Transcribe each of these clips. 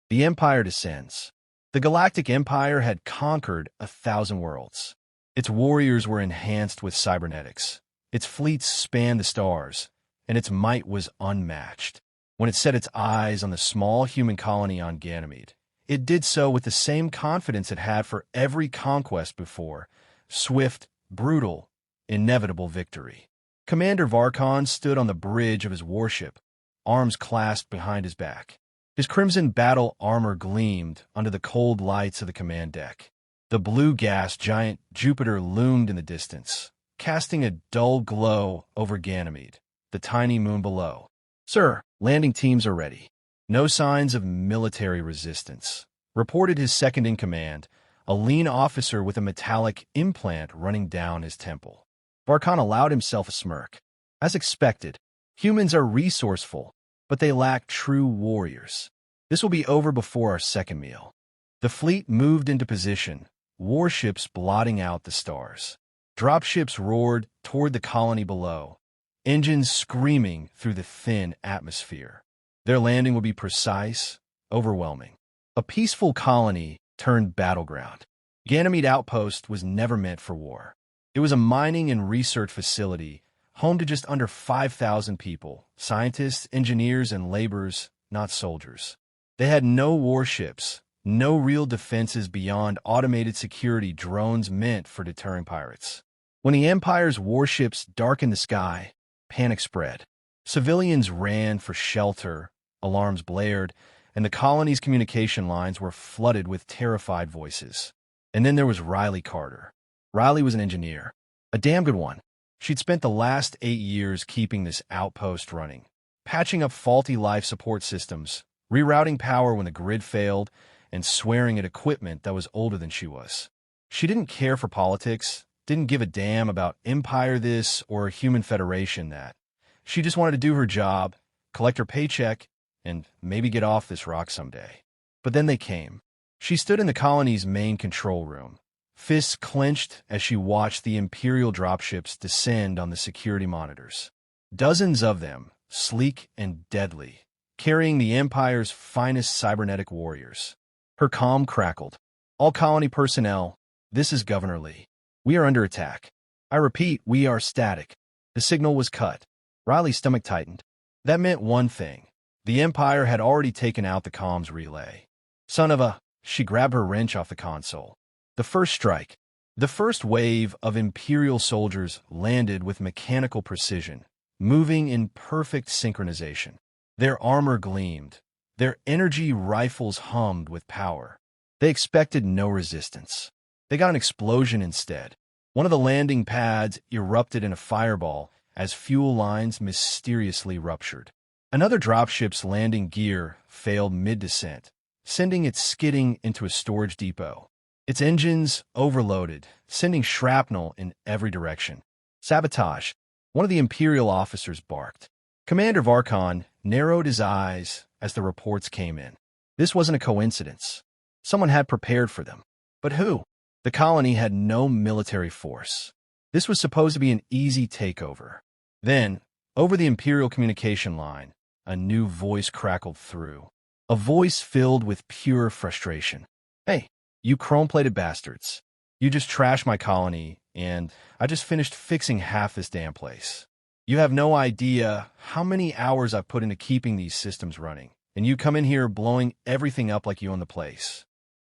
The Empire descends. The Galactic Empire had conquered 1,000 worlds. Its warriors were enhanced with cybernetics. Its fleets spanned the stars, and its might was unmatched. When it set its eyes on the small human colony on Ganymede, it did so with the same confidence it had for every conquest before: swift, brutal, inevitable victory. Commander Varkon stood on the bridge of his warship, arms clasped behind his back. His crimson battle armor gleamed under the cold lights of the command deck. The blue gas giant Jupiter loomed in the distance, casting a dull glow over Ganymede, the tiny moon below. "Sir, landing teams are ready." No signs of military resistance, reported his second-in-command, a lean officer with a metallic implant running down his temple. Varkon allowed himself a smirk. As expected, humans are resourceful, but they lack true warriors. This will be over before our second meal. The fleet moved into position, warships blotting out the stars. Dropships roared toward the colony below, engines screaming through the thin atmosphere. Their landing would be precise, overwhelming. A peaceful colony turned battleground. Ganymede Outpost was never meant for war. It was a mining and research facility, home to just under 5,000 people, scientists, engineers, and laborers, not soldiers. They had no warships, no real defenses beyond automated security drones meant for deterring pirates. When the Empire's warships darkened the sky, panic spread. Civilians ran for shelter, alarms blared, and the colony's communication lines were flooded with terrified voices. And then there was Riley Carter. Riley was an engineer, a damn good one. She'd spent the last 8 years keeping this outpost running, patching up faulty life support systems, rerouting power when the grid failed, and swearing at equipment that was older than she was. She didn't care for politics, didn't give a damn about Empire this or Human Federation that. She just wanted to do her job, collect her paycheck, and maybe get off this rock someday. But then they came. She stood in the colony's main control room, fists clenched as she watched the Imperial dropships descend on the security monitors. Dozens of them, sleek and deadly, carrying the Empire's finest cybernetic warriors. Her calm crackled. "All colony personnel, this is Governor Lee. We are under attack. I repeat, we are static." The signal was cut. Riley's stomach tightened. That meant one thing. The Empire had already taken out the comms relay. Son of a... She grabbed her wrench off the console. The first strike. The first wave of Imperial soldiers landed with mechanical precision, moving in perfect synchronization. Their armor gleamed. Their energy rifles hummed with power. They expected no resistance. They got an explosion instead. One of the landing pads erupted in a fireball as fuel lines mysteriously ruptured. Another dropship's landing gear failed mid-descent, sending it skidding into a storage depot. Its engines overloaded, sending shrapnel in every direction. "Sabotage," one of the Imperial officers barked. Commander Varkon narrowed his eyes as the reports came in. This wasn't a coincidence. Someone had prepared for them. But who? The colony had no military force. This was supposed to be an easy takeover. Then, over the Imperial communication line, a new voice crackled through. A voice filled with pure frustration. "Hey, you chrome-plated bastards. You just trashed my colony, and I just finished fixing half this damn place. You have no idea how many hours I've put into keeping these systems running, and you come in here blowing everything up like you own the place."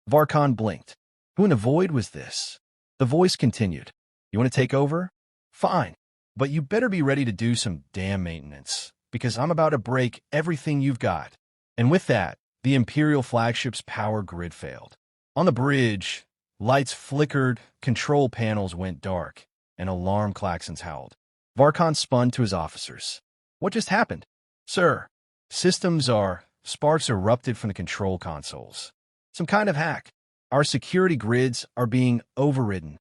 Varkon blinked. Who in the void was this? The voice continued. "You want to take over? Fine, but you better be ready to do some damn maintenance, because I'm about to break everything you've got." And with that, the Imperial flagship's power grid failed. On the bridge, lights flickered, control panels went dark, and alarm klaxons howled. Varkon spun to his officers. "What just happened?" "Sir, sparks erupted from the control consoles. Some kind of hack. Our security grids are being overridden."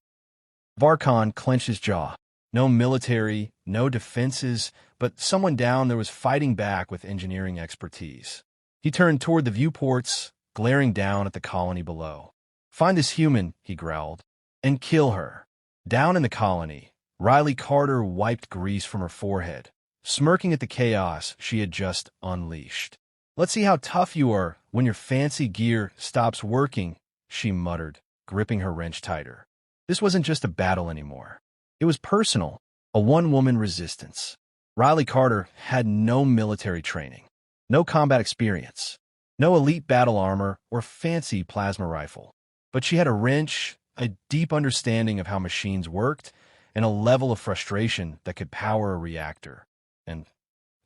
Varkon clenched his jaw. No military, no defenses, but someone down there was fighting back with engineering expertise. He turned toward the viewports, glaring down at the colony below. "Find this human," he growled, "and kill her." Down in the colony, Riley Carter wiped grease from her forehead, smirking at the chaos she had just unleashed. Let's see how tough you are when your fancy gear stops working, she muttered, gripping her wrench tighter. This wasn't just a battle anymore. It was personal, a one-woman resistance. Riley Carter had no military training, no combat experience, no elite battle armor or fancy plasma rifle. But she had a wrench, a deep understanding of how machines worked, and a level of frustration that could power a reactor. And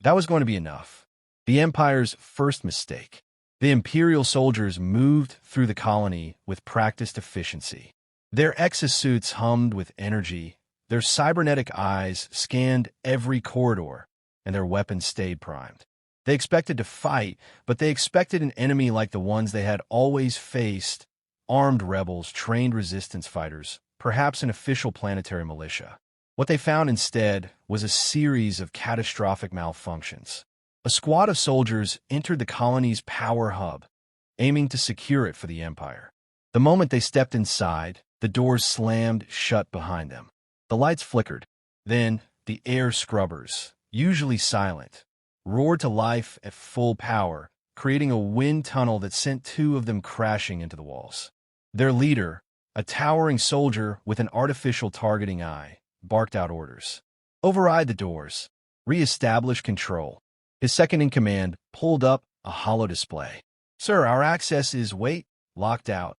that was going to be enough. The Empire's first mistake. The Imperial soldiers moved through the colony with practiced efficiency. Their exosuits hummed with energy, their cybernetic eyes scanned every corridor, and their weapons stayed primed. They expected to fight, but they expected an enemy like the ones they had always faced, armed rebels, trained resistance fighters, perhaps an official planetary militia. What they found instead was a series of catastrophic malfunctions. A squad of soldiers entered the colony's power hub, aiming to secure it for the Empire. The moment they stepped inside, the doors slammed shut behind them. The lights flickered. Then, the air scrubbers, usually silent, roared to life at full power, creating a wind tunnel that sent two of them crashing into the walls. Their leader, a towering soldier with an artificial targeting eye, barked out orders. Override the doors. Re-establish control. His second-in-command pulled up a hollow display. Sir, our access is, locked out.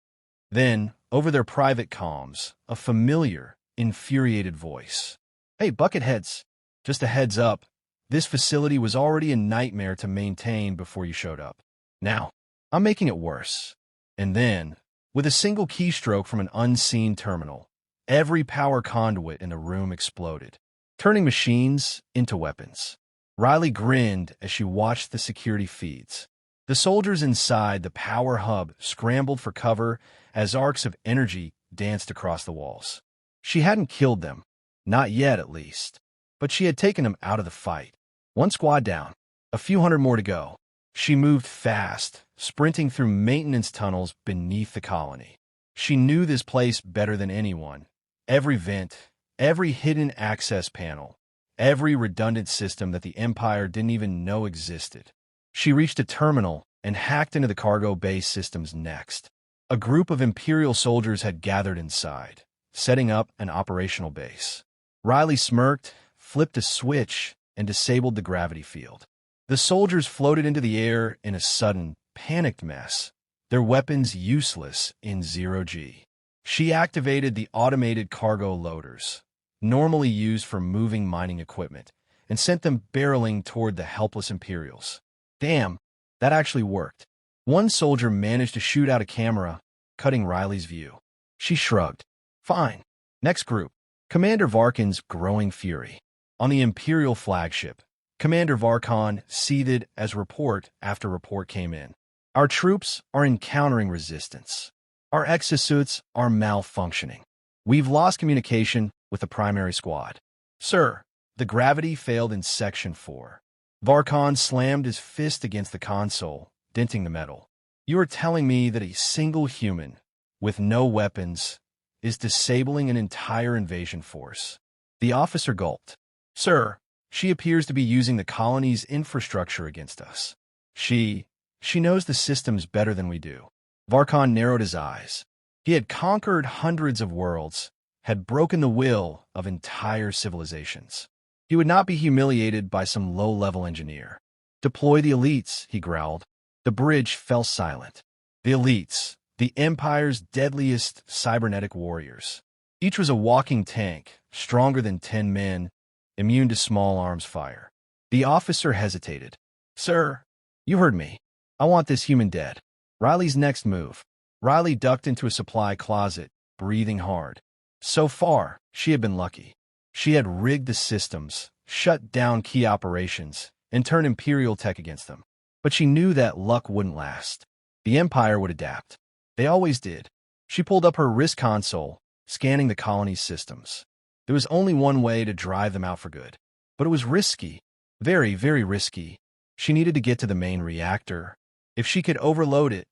Then, over their private comms, a familiar, infuriated voice. Hey, bucketheads, just a heads up. This facility was already a nightmare to maintain before you showed up. Now, I'm making it worse. And then, with a single keystroke from an unseen terminal, every power conduit in the room exploded, turning machines into weapons. Riley grinned as she watched the security feeds. The soldiers inside the power hub scrambled for cover as arcs of energy danced across the walls. She hadn't killed them, not yet at least, but she had taken them out of the fight. One squad down, a few hundred more to go. She moved fast, sprinting through maintenance tunnels beneath the colony. She knew this place better than anyone. Every vent, every hidden access panel, every redundant system that the Empire didn't even know existed. She reached a terminal and hacked into the cargo bay systems next. A group of Imperial soldiers had gathered inside, setting up an operational base. Riley smirked, flipped a switch, and disabled the gravity field. The soldiers floated into the air in a sudden, panicked mess, their weapons useless in zero-G. She activated the automated cargo loaders, normally used for moving mining equipment, and sent them barreling toward the helpless Imperials. Damn, that actually worked. One soldier managed to shoot out a camera, cutting Riley's view. She shrugged. Fine. Next group. Commander Varkan's growing fury. On the Imperial flagship, Commander Varkan seethed as report after report came in. Our troops are encountering resistance. Our exosuits are malfunctioning. We've lost communication with the primary squad. Sir, the gravity failed in Section 4. Varkan slammed his fist against the console, denting the metal. You are telling me that a single human, with no weapons, is disabling an entire invasion force? The officer gulped. Sir, she appears to be using the colony's infrastructure against us. She knows the systems better than we do. Varkan narrowed his eyes. He had conquered hundreds of worlds, had broken the will of entire civilizations. He would not be humiliated by some low-level engineer. Deploy the elites, he growled. The bridge fell silent. The elites, the Empire's deadliest cybernetic warriors. Each was a walking tank, stronger than 10 men, immune to small arms fire. The officer hesitated. Sir, you heard me. I want this human dead. Riley's next move. Riley ducked into a supply closet, breathing hard. So far, she had been lucky. She had rigged the systems, shut down key operations, and turned Imperial tech against them. But she knew that luck wouldn't last. The Empire would adapt. They always did. She pulled up her wrist console, scanning the colony's systems. There was only one way to drive them out for good. But it was risky. Very, very risky. She needed to get to the main reactor. If she could overload it,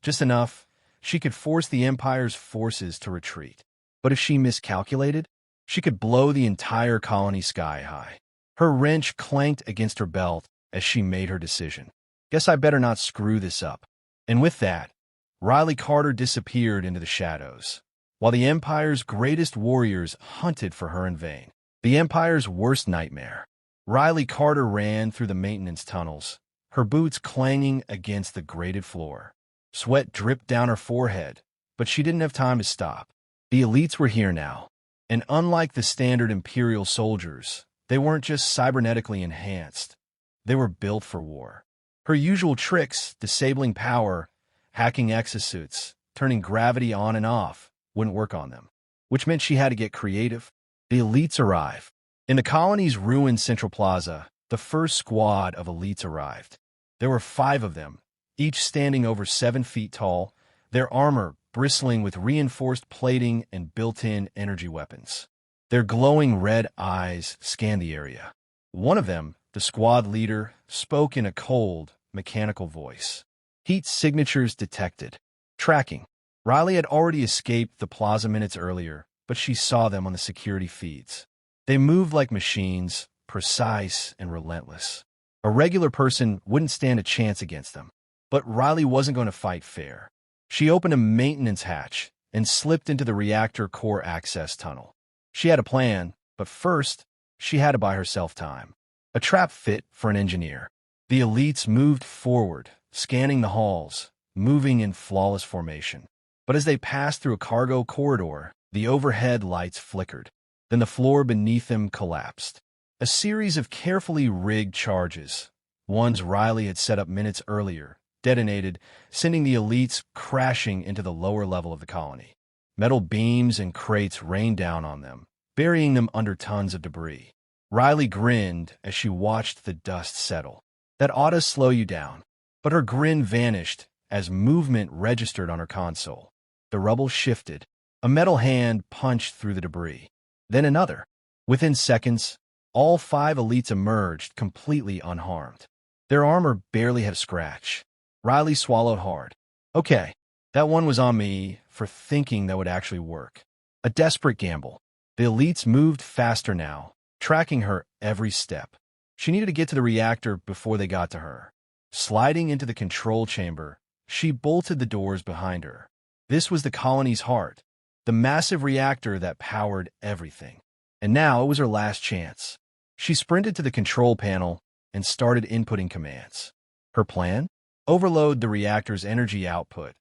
just enough, she could force the Empire's forces to retreat. But if she miscalculated, she could blow the entire colony sky high. Her wrench clanked against her belt as she made her decision. Guess I better not screw this up. And with that, Riley Carter disappeared into the shadows, while the Empire's greatest warriors hunted for her in vain. The Empire's worst nightmare. Riley Carter ran through the maintenance tunnels, her boots clanging against the grated floor. Sweat dripped down her forehead, but she didn't have time to stop. The elites were here now, and unlike the standard Imperial soldiers, they weren't just cybernetically enhanced. They were built for war. Her usual tricks, disabling power, hacking exosuits, turning gravity on and off, wouldn't work on them, which meant she had to get creative. The elites arrive. In the colony's ruined Central Plaza, the first squad of elites arrived. There were 5 of them, each standing over 7 feet tall, their armor bristling with reinforced plating and built-in energy weapons. Their glowing red eyes scanned the area. One of them, the squad leader, spoke in a cold, mechanical voice. Heat signatures detected. Tracking. Riley had already escaped the plaza minutes earlier, but she saw them on the security feeds. They moved like machines, precise and relentless. A regular person wouldn't stand a chance against them. But Riley wasn't going to fight fair. She opened a maintenance hatch and slipped into the reactor core access tunnel. She had a plan, but first, she had to buy herself time. A trap fit for an engineer. The elites moved forward, scanning the halls, moving in flawless formation. But as they passed through a cargo corridor, the overhead lights flickered. Then the floor beneath them collapsed. A series of carefully rigged charges, ones Riley had set up minutes earlier, detonated, sending the elites crashing into the lower level of the colony. Metal beams and crates rained down on them, burying them under tons of debris. Riley grinned as she watched the dust settle. That ought to slow you down. But her grin vanished as movement registered on her console. The rubble shifted. A metal hand punched through the debris. Then another. Within seconds, all 5 elites emerged completely unharmed. Their armor barely had a scratch. Riley swallowed hard. Okay, that one was on me for thinking that would actually work. A desperate gamble. The elites moved faster now, tracking her every step. She needed to get to the reactor before they got to her. Sliding into the control chamber, she bolted the doors behind her. This was the colony's heart, the massive reactor that powered everything. And now it was her last chance. She sprinted to the control panel and started inputting commands. Her plan? Overload the reactor's energy output.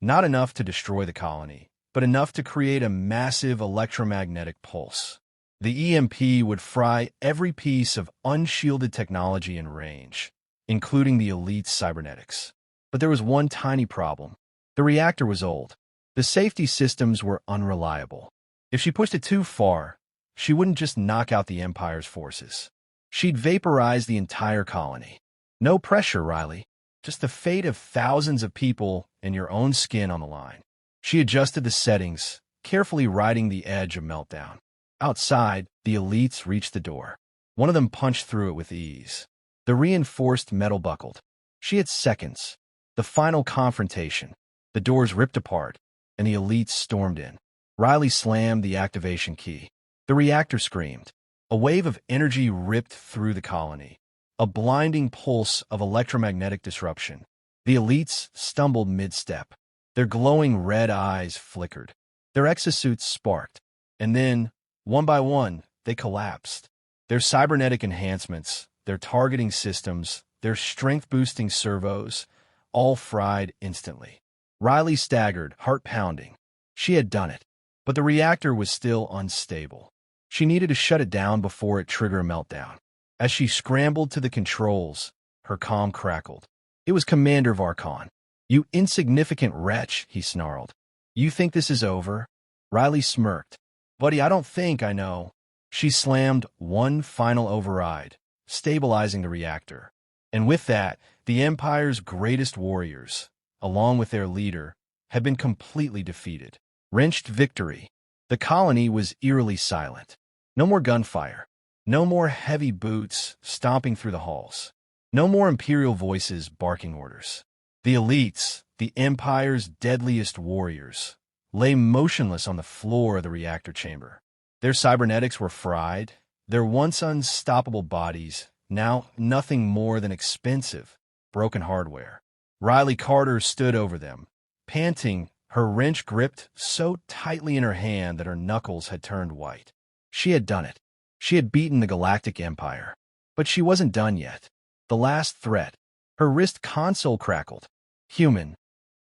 Not enough to destroy the colony, but enough to create a massive electromagnetic pulse. The EMP would fry every piece of unshielded technology in range, including the elite's cybernetics. But there was one tiny problem. The reactor was old. The safety systems were unreliable. If she pushed it too far, she wouldn't just knock out the Empire's forces. She'd vaporize the entire colony. No pressure, Riley. Just the fate of thousands of people and your own skin on the line. She adjusted the settings, carefully riding the edge of meltdown. Outside, the elites reached the door. One of them punched through it with ease. The reinforced metal buckled. She had seconds. The final confrontation. The doors ripped apart, and the elites stormed in. Riley slammed the activation key. The reactor screamed. A wave of energy ripped through the colony. A blinding pulse of electromagnetic disruption. The elites stumbled mid-step. Their glowing red eyes flickered. Their exosuits sparked. And then, one by one, they collapsed. Their cybernetic enhancements, their targeting systems, their strength-boosting servos, all fried instantly. Riley staggered, heart pounding. She had done it. But the reactor was still unstable. She needed to shut it down before it triggered a meltdown. As she scrambled to the controls, her comm crackled. It was Commander Varkon. "You insignificant wretch," he snarled. "You think this is over?" Riley smirked. "Buddy, I don't think I know." She slammed one final override, stabilizing the reactor. And with that, the Empire's greatest warriors, along with their leader, had been completely defeated. Wrenched victory. The colony was eerily silent. No more gunfire. No more heavy boots stomping through the halls. No more Imperial voices barking orders. The elites, the Empire's deadliest warriors, lay motionless on the floor of the reactor chamber. Their cybernetics were fried, their once unstoppable bodies, now nothing more than expensive, broken hardware. Riley Carter stood over them, panting, her wrench gripped so tightly in her hand that her knuckles had turned white. She had done it. She had beaten the Galactic Empire. But she wasn't done yet. The last threat. Her wrist console crackled. Human.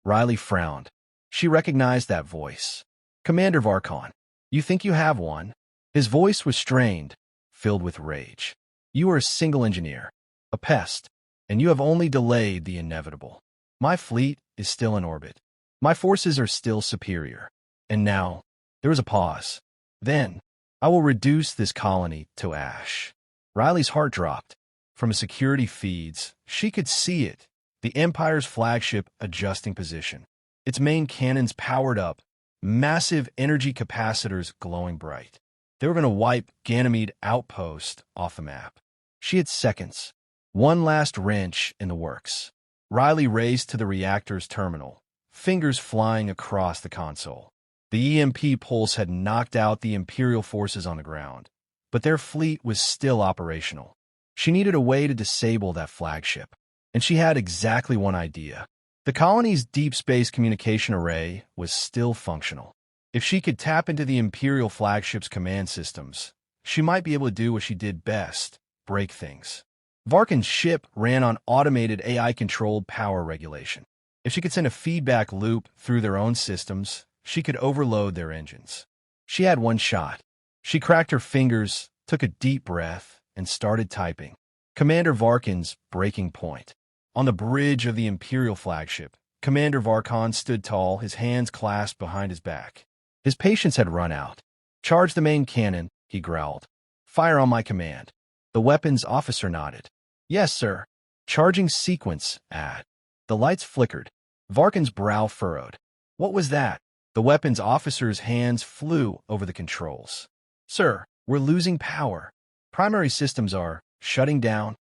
Riley frowned. She recognized that voice. Commander Varkon. You think you have one? His voice was strained, filled with rage. You are a single engineer, a pest, and you have only delayed the inevitable. My fleet is still in orbit. My forces are still superior. And now, there was a pause. Then, I will reduce this colony to ash. Riley's heart dropped. From his security feeds, she could see it, the Empire's flagship adjusting position. Its main cannons powered up, massive energy capacitors glowing bright. They were going to wipe Ganymede outpost off the map. She had seconds. One last wrench in the works. Riley raced to the reactor's terminal, fingers flying across the console. The EMP pulse had knocked out the Imperial forces on the ground, but their fleet was still operational. She needed a way to disable that flagship, and she had exactly one idea. The colony's deep space communication array was still functional. If she could tap into the Imperial flagship's command systems, she might be able to do what she did best, break things. Varkin's ship ran on automated AI-controlled power regulation. If she could send a feedback loop through their own systems, she could overload their engines. She had one shot. She cracked her fingers, took a deep breath, and started typing. Commander Varkin's breaking point. On the bridge of the Imperial flagship, Commander Varkon stood tall, his hands clasped behind his back. His patience had run out. Charge the main cannon, he growled. Fire on my command. The weapons officer nodded. Yes, sir. Charging sequence, add. The lights flickered. Varkin's brow furrowed. What was that? The weapons officer's hands flew over the controls. Sir, we're losing power. Primary systems are shutting down.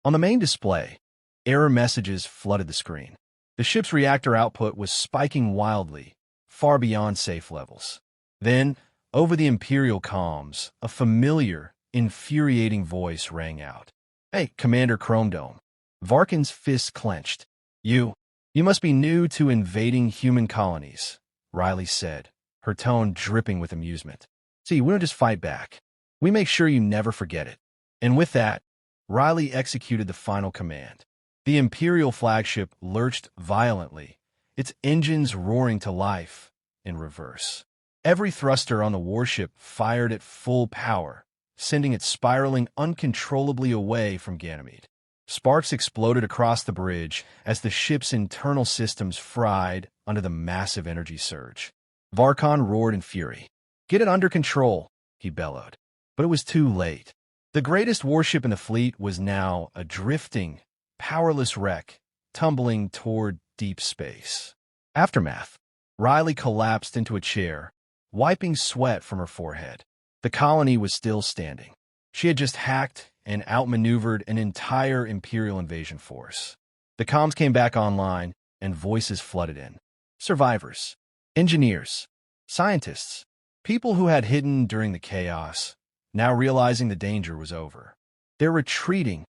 On the main display, error messages flooded the screen. The ship's reactor output was spiking wildly, far beyond safe levels. Then, over the Imperial comms, a familiar, infuriating voice rang out. Hey, Commander Chrome Dome. Varkin's fists clenched. You must be new to invading human colonies, Riley said, her tone dripping with amusement. See, we don't just fight back. We make sure you never forget it. And with that, Riley executed the final command. The Imperial flagship lurched violently, its engines roaring to life in reverse. Every thruster on the warship fired at full power, sending it spiraling uncontrollably away from Ganymede. Sparks exploded across the bridge as the ship's internal systems fried under the massive energy surge. Varkon roared in fury. Get it under control, he bellowed. But it was too late. The greatest warship in the fleet was now a drifting, powerless wreck, tumbling toward deep space. Aftermath. Riley collapsed into a chair, wiping sweat from her forehead. The colony was still standing. She had just hacked and outmaneuvered an entire Imperial invasion force. The comms came back online, and voices flooded in. Survivors, engineers, scientists, people who had hidden during the chaos, now realizing the danger was over. They're retreating.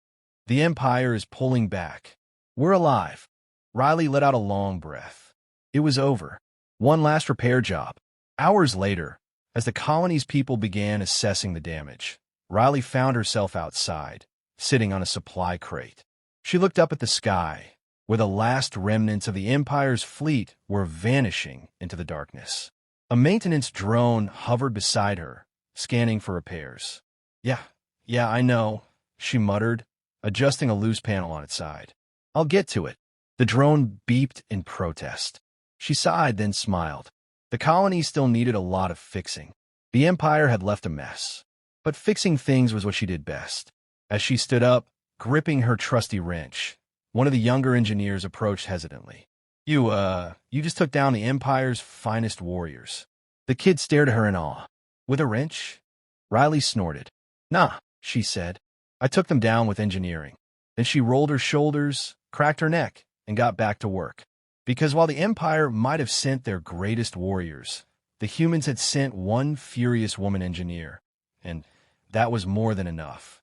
The Empire is pulling back. We're alive. Riley let out a long breath. It was over. One last repair job. Hours later, as the colony's people began assessing the damage, Riley found herself outside, sitting on a supply crate. She looked up at the sky, where the last remnants of the Empire's fleet were vanishing into the darkness. A maintenance drone hovered beside her, scanning for repairs. Yeah, I know, she muttered, adjusting a loose panel on its side. I'll get to it. The drone beeped in protest. She sighed, then smiled. The colony still needed a lot of fixing. The Empire had left a mess. But fixing things was what she did best. As she stood up, gripping her trusty wrench, one of the younger engineers approached hesitantly. You just took down the Empire's finest warriors. The kid stared at her in awe. With a wrench? Riley snorted. Nah, she said. I took them down with engineering. Then she rolled her shoulders, cracked her neck, and got back to work. Because while the Empire might have sent their greatest warriors, the humans had sent one furious woman engineer, and that was more than enough.